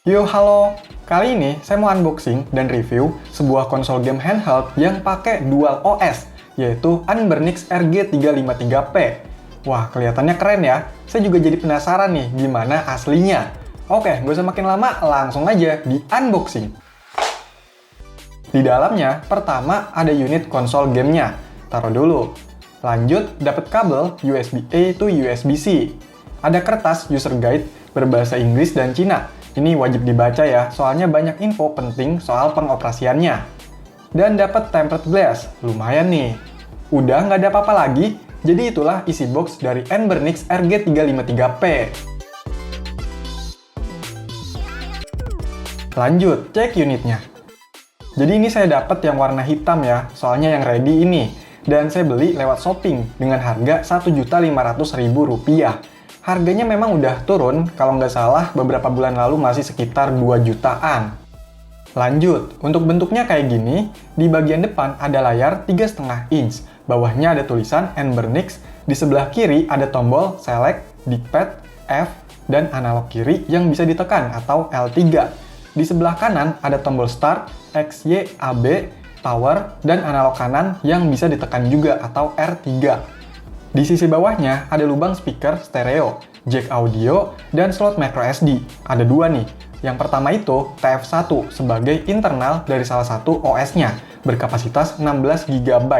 Yo, halo! Kali ini saya mau unboxing dan review sebuah konsol game handheld yang pakai dual OS, yaitu Anbernic RG353P. Wah, kelihatannya keren ya. Saya juga jadi penasaran nih gimana aslinya. Oke, gak usah makin lama, langsung aja di unboxing. Di dalamnya, pertama ada unit konsol gamenya. Taruh dulu. Lanjut, dapat kabel USB-A to USB-C. Ada kertas user guide berbahasa Inggris dan Cina. Ini wajib dibaca ya, soalnya banyak info penting soal pengoperasiannya. Dan dapat tempered glass, lumayan nih. Udah nggak ada apa-apa lagi, jadi itulah isi box dari Anbernic RG353P. Lanjut, cek unitnya. Jadi ini saya dapat yang warna hitam ya, soalnya yang ready ini. Dan saya beli lewat shopping dengan harga Rp1.500.000. Harganya memang udah turun, kalau nggak salah beberapa bulan lalu masih sekitar 2 jutaan. Lanjut, untuk bentuknya kayak gini, di bagian depan ada layar 3,5 inch, bawahnya ada tulisan Anbernic, di sebelah kiri ada tombol select, D-pad, F, dan analog kiri yang bisa ditekan atau L3. Di sebelah kanan ada tombol start, X, Y, A, B, power, dan analog kanan yang bisa ditekan juga atau R3. Di sisi bawahnya ada lubang speaker stereo, jack audio, dan slot microSD. Ada dua nih. Yang pertama itu TF1 sebagai internal dari salah satu OS-nya, berkapasitas 16 GB.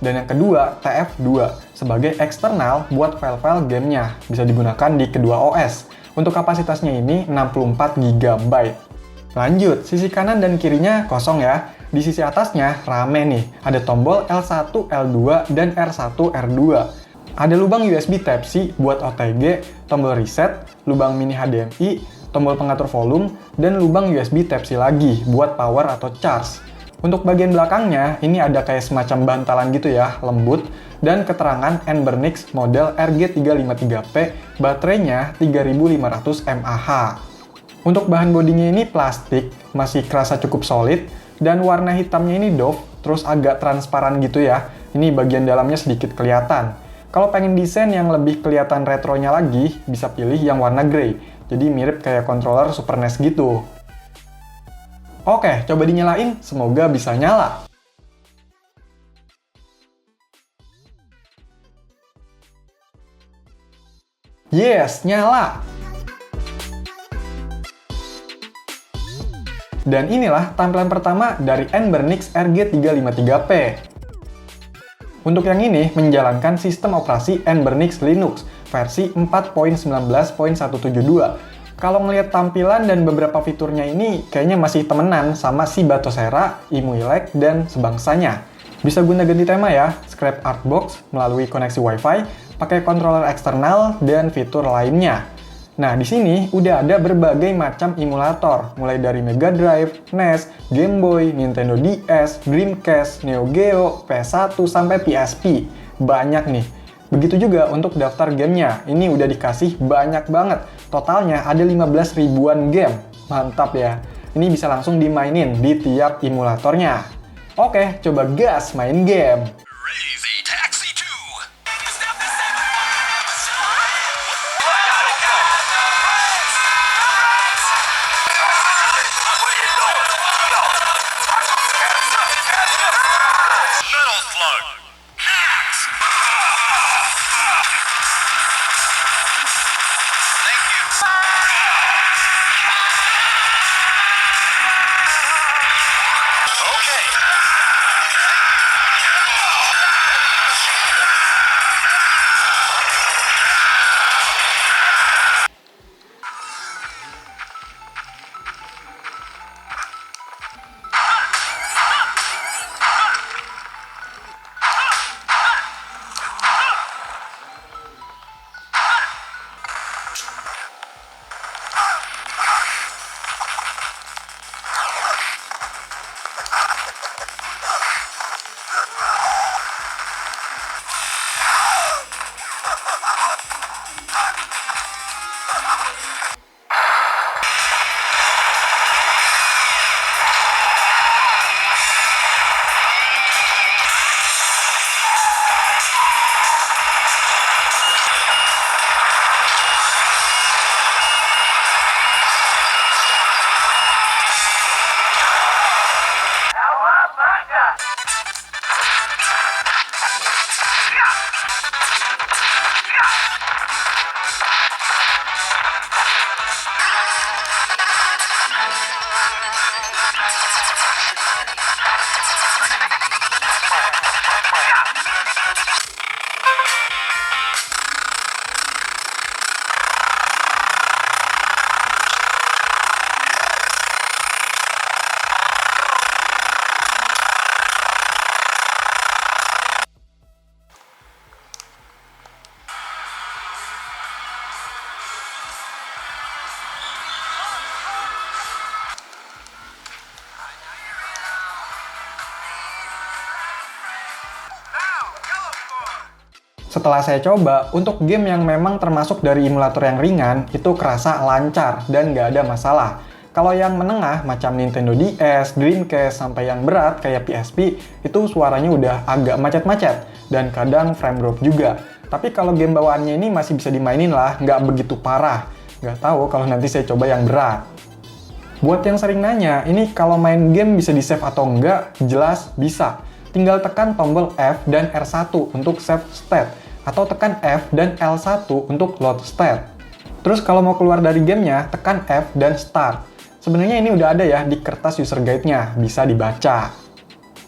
Dan yang kedua TF2 sebagai eksternal buat file-file gamenya, bisa digunakan di kedua OS. Untuk kapasitasnya ini 64 GB. Lanjut, sisi kanan dan kirinya kosong ya. Di sisi atasnya rame nih, ada tombol L1, L2, dan R1, R2. Ada lubang USB Type-C buat OTG, tombol reset, lubang mini HDMI, tombol pengatur volume, dan lubang USB Type-C lagi buat power atau charge. Untuk bagian belakangnya, ini ada kayak semacam bantalan gitu ya, lembut, dan keterangan Anbernic model RG353P, baterainya 3500 mAh. Untuk bahan bodinya ini plastik, masih kerasa cukup solid, dan warna hitamnya ini doff, terus agak transparan gitu ya. Ini bagian dalamnya sedikit kelihatan. Kalau pengen desain yang lebih kelihatan retronya lagi, bisa pilih yang warna grey. Jadi mirip kayak controller Super NES gitu. Oke, coba dinyalain, semoga bisa nyala. Yes, nyala! Dan inilah tampilan pertama dari Anbernic RG353P. Untuk yang ini, menjalankan sistem operasi Anbernic Linux versi 4.19.172. Kalau ngelihat tampilan dan beberapa fiturnya ini, kayaknya masih temenan sama si Batocera, Imuilek, dan sebangsanya. Bisa guna ganti tema ya, scrap artbox melalui koneksi Wi-Fi, pakai controller eksternal, dan fitur lainnya. Nah, di sini udah ada berbagai macam emulator, mulai dari Mega Drive, NES, Game Boy, Nintendo DS, Dreamcast, Neo Geo, PS1, sampai PSP. Banyak nih. Begitu juga untuk daftar gamenya, ini udah dikasih banyak banget. Totalnya ada 15 ribuan game. Mantap ya. Ini bisa langsung dimainin di tiap emulatornya. Oke, coba gas main game. Setelah saya coba, untuk game yang memang termasuk dari emulator yang ringan, itu kerasa lancar dan nggak ada masalah. Kalau yang menengah macam Nintendo DS, Dreamcast, sampai yang berat kayak PSP, itu suaranya udah agak macet-macet dan kadang frame drop juga. Tapi kalau game bawaannya ini masih bisa dimainin lah, nggak begitu parah. Nggak tahu kalau nanti saya coba yang berat. Buat yang sering nanya, ini kalau main game bisa di-save atau enggak? Jelas bisa. Tinggal tekan tombol F dan R1 untuk save state, atau tekan F dan L1 untuk load state. Terus kalau mau keluar dari gamenya, tekan F dan start. Sebenarnya ini udah ada ya di kertas user guide-nya, bisa dibaca.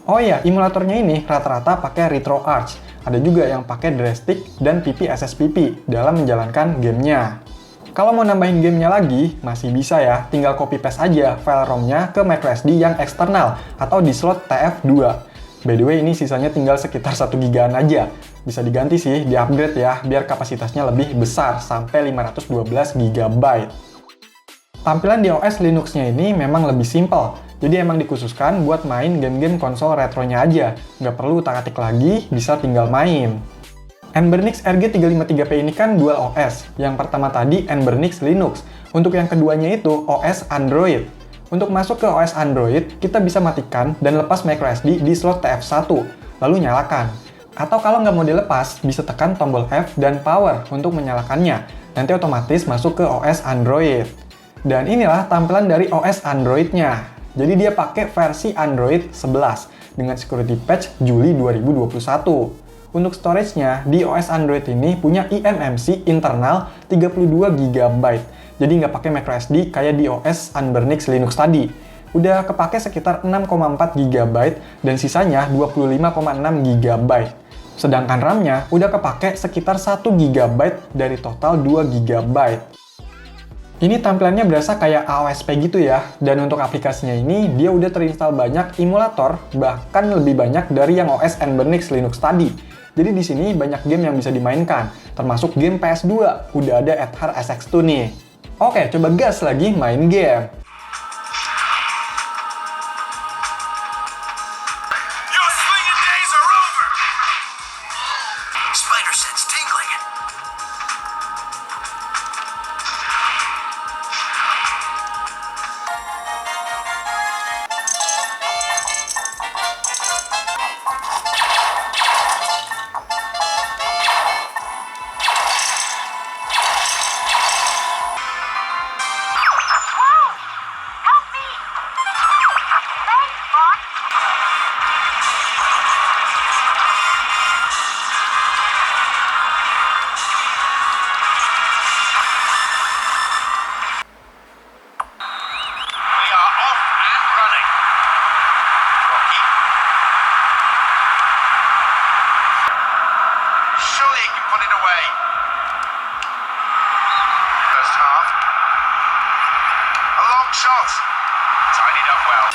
Oh iya, emulatornya ini rata-rata pakai RetroArch. Ada juga yang pakai Drastic dan PPSSPP dalam menjalankan gamenya. Kalau mau nambahin gamenya lagi, masih bisa ya, tinggal copy paste aja file ROM-nya ke microSD yang eksternal atau di slot TF2. By the way, ini sisanya tinggal sekitar 1 GB aja. Bisa diganti sih, di-upgrade ya, biar kapasitasnya lebih besar, sampai 512 GB. Tampilan di OS Linux-nya ini memang lebih simple, jadi emang dikhususkan buat main game-game konsol retronya aja. Nggak perlu utak-atik lagi, bisa tinggal main. Anbernic RG353P ini kan dual OS. Yang pertama tadi Anbernic Linux. Untuk yang keduanya itu OS Android. Untuk masuk ke OS Android, kita bisa matikan dan lepas microSD di slot TF1, lalu nyalakan. Atau kalau nggak mau dilepas, bisa tekan tombol F dan power untuk menyalakannya. Nanti otomatis masuk ke OS Android. Dan inilah tampilan dari OS Android-nya. Jadi dia pakai versi Android 11 dengan security patch Juli 2021. Untuk storage-nya, di OS Android ini punya eMMC internal 32 GB. Jadi nggak pakai microSD kayak di OS Anbernic Linux tadi. Udah kepake sekitar 6,4 GB dan sisanya 25,6 GB. Sedangkan RAM-nya udah kepake sekitar 1 GB dari total 2 GB. Ini tampilannya berasa kayak AOSP gitu ya, dan untuk aplikasinya ini dia udah terinstall banyak emulator, bahkan lebih banyak dari yang OS Anbernic Linux tadi. Jadi di sini banyak game yang bisa dimainkan, termasuk game PS2, udah ada Aether SX2 nih. Oke, coba gas lagi main game. Shot. Tidied up well.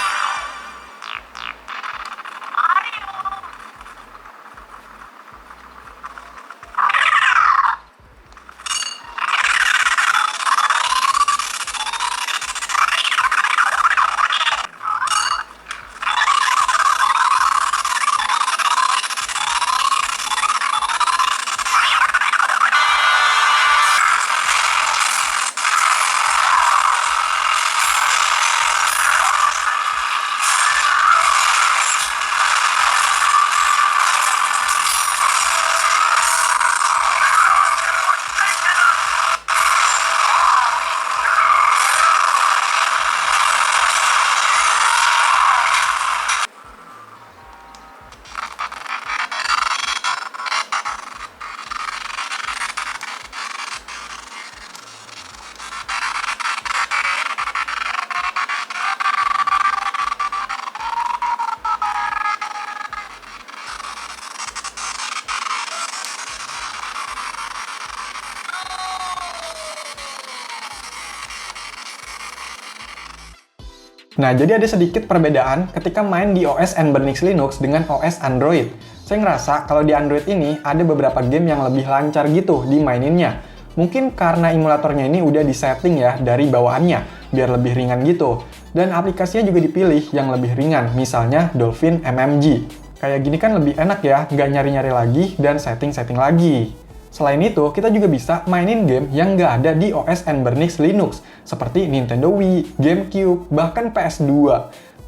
Nah, jadi ada sedikit perbedaan ketika main di OS Anbernic Linux dengan OS Android. Saya ngerasa kalau di Android ini ada beberapa game yang lebih lancar gitu dimaininnya. Mungkin karena emulatornya ini udah disetting ya dari bawaannya, biar lebih ringan gitu. Dan aplikasinya juga dipilih yang lebih ringan, misalnya Dolphin MMG. Kayak gini kan lebih enak ya, nggak nyari-nyari lagi dan setting-setting lagi. Selain itu, kita juga bisa mainin game yang nggak ada di OS Anbernics Linux, seperti Nintendo Wii, GameCube, bahkan PS2.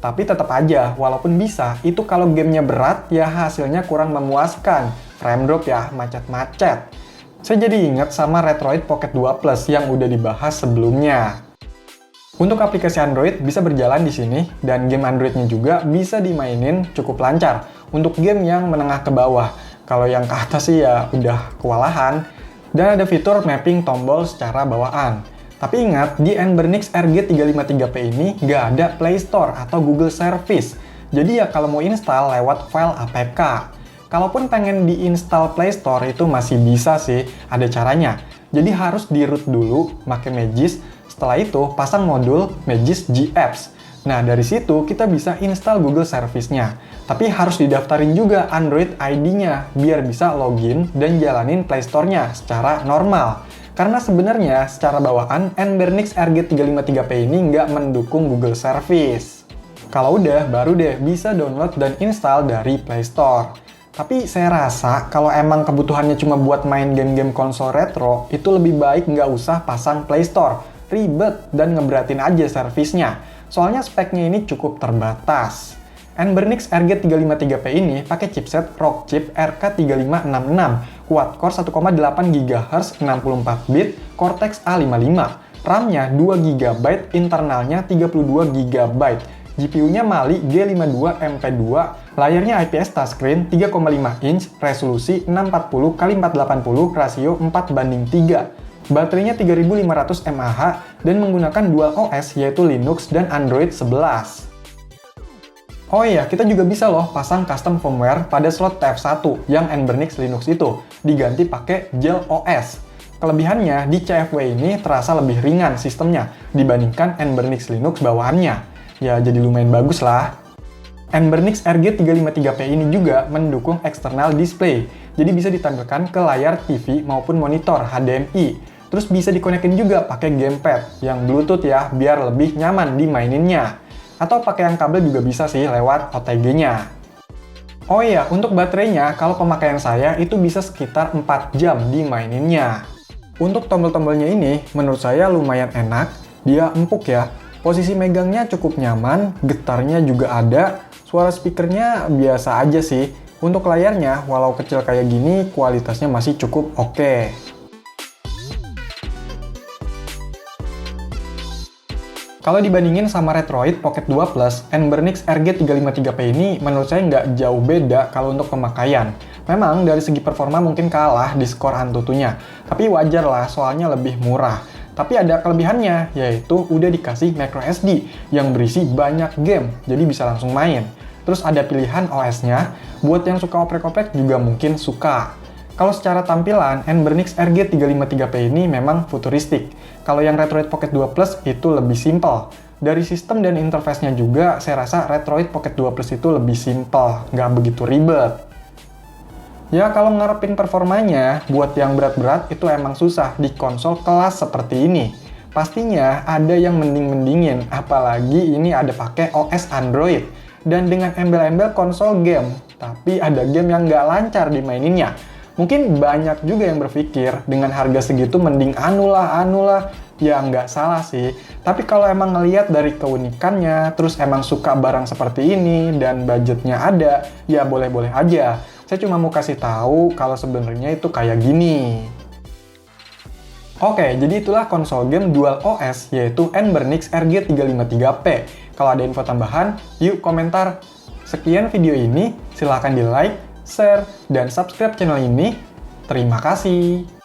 Tapi tetap aja, walaupun bisa, itu kalau gamenya berat, ya hasilnya kurang memuaskan. Frame drop ya, macet-macet. Saya jadi ingat sama Retroid Pocket 2 Plus yang udah dibahas sebelumnya. Untuk aplikasi Android bisa berjalan di sini, dan game Androidnya juga bisa dimainin cukup lancar untuk game yang menengah ke bawah. Kalau yang ke atas sih ya udah kewalahan. Dan ada fitur mapping tombol secara bawaan. Tapi ingat, di Anbernics RG353P ini nggak ada Play Store atau Google Service. Jadi ya kalau mau install lewat file APK. Kalaupun pengen diinstal Play Store itu masih bisa sih, ada caranya. Jadi harus di-root dulu, pakai Magis. Setelah itu, pasang modul Magis G Apps. Nah, dari situ kita bisa install Google Service-nya. Tapi harus didaftarin juga Android ID-nya, biar bisa login dan jalanin Play Store-nya secara normal. Karena sebenarnya secara bawaan, Anbernics RG353P ini nggak mendukung Google Service. Kalau udah, baru deh bisa download dan install dari Play Store. Tapi saya rasa kalau emang kebutuhannya cuma buat main game-game konsol retro, itu lebih baik nggak usah pasang Play Store. Ribet dan ngeberatin aja servisnya. Soalnya speknya ini cukup terbatas. Anbernics RG353P ini pakai chipset Rockchip RK3566, quad-core 1,8 GHz 64-bit, Cortex A55. RAM-nya 2 GB, internalnya 32 GB. GPU-nya Mali G52MP2, layarnya IPS touchscreen 3,5 inch, resolusi 640x480, rasio 4:3. Baterainya 3500 mAh dan menggunakan dual OS yaitu Linux dan Android 11. Oh iya, kita juga bisa loh pasang custom firmware pada slot TF1 yang Anbernics Linux itu, diganti pakai Gel OS. Kelebihannya, di CFW ini terasa lebih ringan sistemnya dibandingkan Anbernics Linux bawaannya. Ya, jadi lumayan bagus lah. Anbernics RG353P ini juga mendukung external display, jadi bisa ditampilkan ke layar TV maupun monitor HDMI. Terus bisa dikonekin juga pakai gamepad yang Bluetooth ya, biar lebih nyaman dimaininnya. Atau pakai yang kabel juga bisa sih lewat OTG-nya. Oh iya, untuk baterainya, kalau pemakaian saya itu bisa sekitar 4 jam dimaininnya. Untuk tombol-tombolnya ini, menurut saya lumayan enak. Dia empuk ya. Posisi megangnya cukup nyaman, getarnya juga ada. Suara speakernya biasa aja sih. Untuk layarnya, walau kecil kayak gini, kualitasnya masih cukup oke. Kalau dibandingin sama Retroid Pocket 2 Plus, Anbernics RG353P ini menurut saya nggak jauh beda kalau untuk pemakaian. Memang dari segi performa mungkin kalah di skor Antutunya, tapi wajar lah soalnya lebih murah. Tapi ada kelebihannya, yaitu udah dikasih microSD yang berisi banyak game, jadi bisa langsung main. Terus ada pilihan OS-nya, buat yang suka oprek-oprek juga mungkin suka. Kalau secara tampilan, Anbernics RG353P ini memang futuristik. Kalau yang Retroid Pocket 2 Plus itu lebih simple. Dari sistem dan interface-nya juga, saya rasa Retroid Pocket 2 Plus itu lebih simple, nggak begitu ribet. Ya, kalau ngarepin performanya, buat yang berat-berat itu emang susah di konsol kelas seperti ini. Pastinya ada yang mending-mendingin, apalagi ini ada pakai OS Android. Dan dengan embel-embel konsol game, tapi ada game yang nggak lancar dimaininnya. Mungkin banyak juga yang berpikir, dengan harga segitu mending anu lah. Ya nggak salah sih. Tapi kalau emang ngelihat dari keunikannya, terus emang suka barang seperti ini, dan budgetnya ada, ya boleh-boleh aja. Saya cuma mau kasih tahu kalau sebenarnya itu kayak gini. Oke, jadi itulah konsol game dual OS, yaitu Anbernics RG353P. Kalau ada info tambahan, yuk komentar. Sekian video ini, silahkan di like, share, dan subscribe channel ini. Terima kasih.